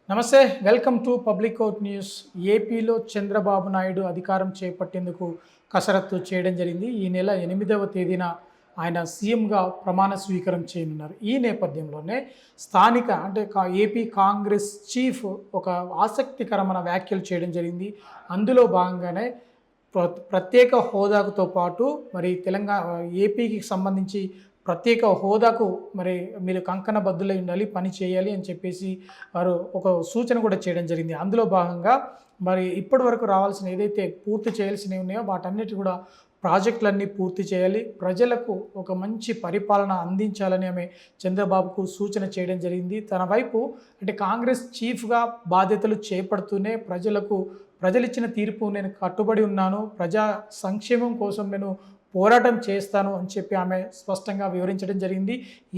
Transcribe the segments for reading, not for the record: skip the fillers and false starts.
నమస్తే, welcome to public out news. ఏపీలో చంద్రబాబు నాయుడు అధికారం చేపట్టేందుకు కసరత్తు చేయడం జరిగింది. ఈ నెల 8వ తేదీన ఆయన సీఎంగా ప్రమాణ స్వీకారం చేయనున్నారు. ఈ నేపథ్యంలోనే స్థానిక ఏపీ కాంగ్రెస్ చీఫ్ ఒక ఆసక్తికరమైన వ్యాఖ్యలు చేయడం జరిగింది. అందులో భాగంగానే ప్రత్యేక హోదాతో పాటు మరి ఏపీకి సంబంధించి ప్రత్యేక హోదాకు మరి మీరు కంకణబద్దులై ఉండాలి, పని చేయాలి అని చెప్పేసి వారు ఒక సూచన కూడా చేయడం జరిగింది. అందులో భాగంగా మరి ఇప్పటి వరకు రావాల్సిన ఏదైతే పూర్తి చేయాల్సినవి ఉన్నాయో వాటన్నిటి కూడా ప్రాజెక్టులన్నీ పూర్తి చేయాలి, ప్రజలకు ఒక మంచి పరిపాలన అందించాలని ఆమె చంద్రబాబుకు సూచన చేయడం జరిగింది. తన వైపు కాంగ్రెస్ చీఫ్గా బాధ్యతలు చేపడుతూనే ప్రజలిచ్చిన తీర్పు నేను కట్టుబడి ఉన్నాను, ప్రజా సంక్షేమం కోసం నేను పోరాటం చేస్తాను అని చెప్పి ఆమె స్పష్టంగా వివరించడం జరిగింది.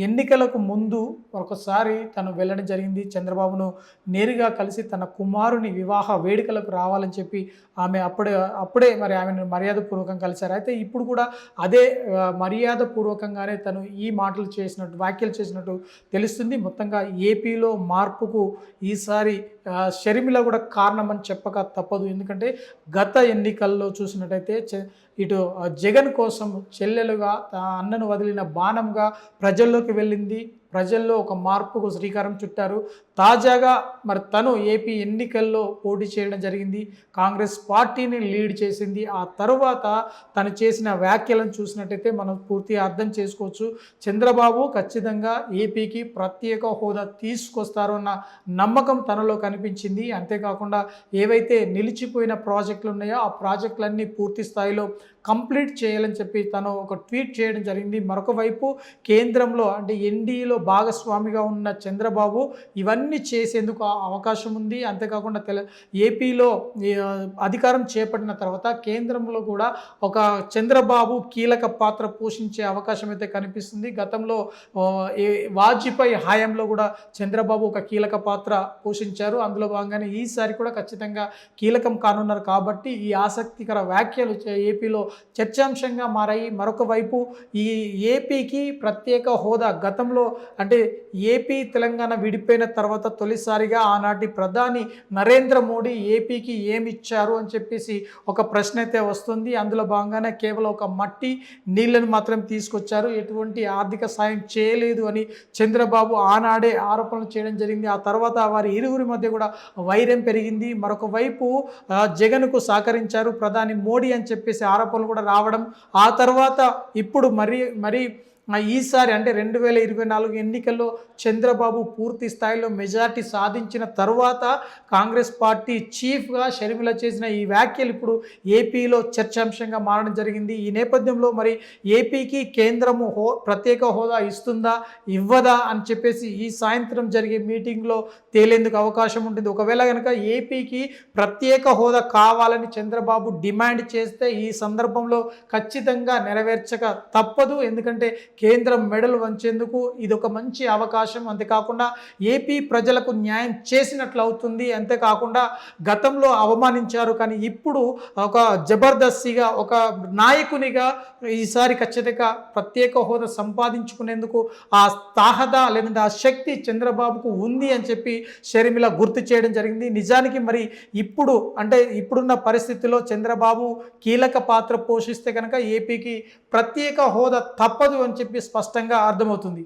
ఎన్నికలకు ముందు ఒకసారి తను వెళ్ళడం జరిగింది, చంద్రబాబును నేరుగా కలిసి తన కుమారుని వివాహ వేడుకలకు రావాలని చెప్పి ఆమె అప్పుడే మరి ఆమెను మర్యాదపూర్వకంగా కలిశారు. అయితే ఇప్పుడు కూడా అదే మర్యాదపూర్వకంగానే తను ఈ వ్యాఖ్యలు చేసినట్టు తెలుస్తుంది. మొత్తంగా ఏపీలో మార్పుకు ఈసారి షర్మిల కూడా కారణమని చెప్పక తప్పదు. ఎందుకంటే గత ఎన్నికల్లో చూసినట్టయితే ఇటు జగన్ కోసం చెల్లెలుగా అన్నను వదిలిన బాణంగా ప్రజల్లోకి వెళ్ళింది, ప్రజల్లో ఒక మార్పుకు శ్రీకారం చుట్టారు. తాజాగా మరి తను ఏపీ ఎన్నికల్లో పోటీ చేయడం జరిగింది, కాంగ్రెస్ పార్టీని లీడ్ చేసింది. ఆ తరువాత తను చేసిన వ్యాఖ్యలను చూసినట్టయితే మనం పూర్తిగా అర్థం చేసుకోవచ్చు. చంద్రబాబు ఖచ్చితంగా ఏపీకి ప్రత్యేక హోదా తీసుకొస్తారు అన్న నమ్మకం తనలో కనిపించింది. అంతేకాకుండా ఏవైతే నిలిచిపోయిన ప్రాజెక్టులు ఉన్నాయో ఆ ప్రాజెక్టులన్నీ పూర్తి స్థాయిలో కంప్లీట్ చేయాలని చెప్పి తను ఒక ట్వీట్ చేయడం జరిగింది. మరొక వైపు కేంద్రంలో ఎన్డీఏలో భాగస్వామిగా ఉన్న చంద్రబాబు ఇవన్నీ చేసేందుకు అవకాశం ఉంది. అంతేకాకుండా ఏపీలో అధికారం చేపట్టిన తర్వాత కేంద్రంలో కూడా ఒక చంద్రబాబు కీలక పాత్ర పోషించే అవకాశం అయితే కనిపిస్తుంది. గతంలో వాజ్పేయి హయాంలో కూడా చంద్రబాబు ఒక కీలక పాత్ర పోషించారు. అందులో భాగంగానే ఈసారి కూడా ఖచ్చితంగా కీలకం కానున్నారు. కాబట్టి ఈ ఆసక్తికర వ్యాఖ్యలు ఏపీలో చర్చాంశంగా మారాయి. మరొక వైపు ఈ ఏపీకి ప్రత్యేక హోదా గతంలో ఏపీ తెలంగాణ విడిపోయిన తర్వాత తొలిసారిగా ఆనాటి ప్రధాని నరేంద్ర మోడీ ఏపీకి ఏమి ఇచ్చారు అని చెప్పేసి ఒక ప్రశ్న అయితే వస్తుంది. అందులో భాగంగానే కేవలం ఒక మట్టి నీళ్లను మాత్రం తీసుకొచ్చారు, ఎటువంటి ఆర్థిక సాయం చేయలేదు అని చంద్రబాబు ఆనాడే ఆరోపణలు చేయడం జరిగింది. ఆ తర్వాత వారి ఇరువురి మధ్య కూడా వైరం పెరిగింది. మరొక వైపు జగన్కు సహకరించారు ప్రధాని మోడీ అని చెప్పేసి ఆరోపణలు కూడా రావడం, ఆ తర్వాత ఇప్పుడు మరి ఈసారి 2024 ఎన్నికల్లో చంద్రబాబు పూర్తి స్థాయిలో మెజార్టీ సాధించిన తర్వాత కాంగ్రెస్ పార్టీ చీఫ్గా షర్మిల చేసిన ఈ వ్యాఖ్యలు ఇప్పుడు ఏపీలో చర్చాంశంగా మారడం జరిగింది. ఈ నేపథ్యంలో మరి ఏపీకి కేంద్రము ప్రత్యేక హోదా ఇస్తుందా ఇవ్వదా అని చెప్పేసి ఈ సాయంత్రం జరిగే మీటింగ్లో తేలేందుకు అవకాశం ఉంటుంది. ఒకవేళ కనుక ఏపీకి ప్రత్యేక హోదా కావాలని చంద్రబాబు డిమాండ్ చేస్తే ఈ సందర్భంలో ఖచ్చితంగా నెరవేర్చక తప్పదు. ఎందుకంటే కేంద్రం మెడలు వంచేందుకు ఇది ఒక మంచి అవకాశం. అంతేకాకుండా ఏపీ ప్రజలకు న్యాయం చేసినట్లు అవుతుంది. అంతేకాకుండా గతంలో అవమానించారు, కానీ ఇప్పుడు ఒక జబర్దస్తిగా ఒక నాయకునిగా ఈసారి ఖచ్చితంగా ప్రత్యేక హోదా సంపాదించుకునేందుకు ఆ తాహత లేదంటే ఆ శక్తి చంద్రబాబుకు ఉంది అని చెప్పి షర్మిల గుర్తు చేయడం జరిగింది. నిజానికి మరి ఇప్పుడున్న పరిస్థితుల్లో చంద్రబాబు కీలక పాత్ర పోషిస్తే కనుక ఏపీకి ప్రత్యేక హోదా తప్పదు అని చెప్పి స్పష్టంగా అర్థమవుతుంది.